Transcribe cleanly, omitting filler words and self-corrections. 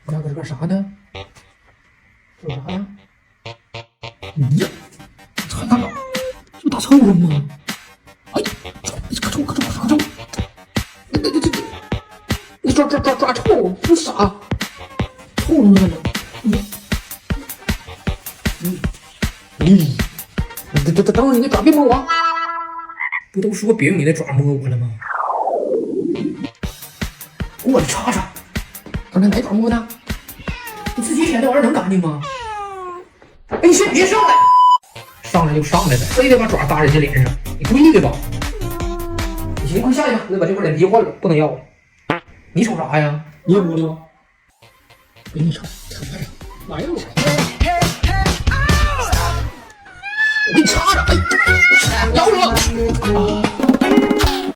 你俩搁这干啥呢？做啥呀？你呀，操大佬，这不打臭了吗？哎，可臭可臭啥臭？你抓臭，不傻，臭你妈的！等会儿你那爪别摸我！不都说别用你那爪摸我了吗？我的叉叉，刚才哪爪摸的？你自己舔这玩意儿能干净吗？哎，你先别上来，上来就上来呗，非得把爪搭人家脸上，你故意的吧？你行，快下去吧，我得把这块脸皮换了，不能要了。你瞅啥呀？你也摸的吗？给你瞅，瞅啥呀？来呀！我给你插着，哎，要了！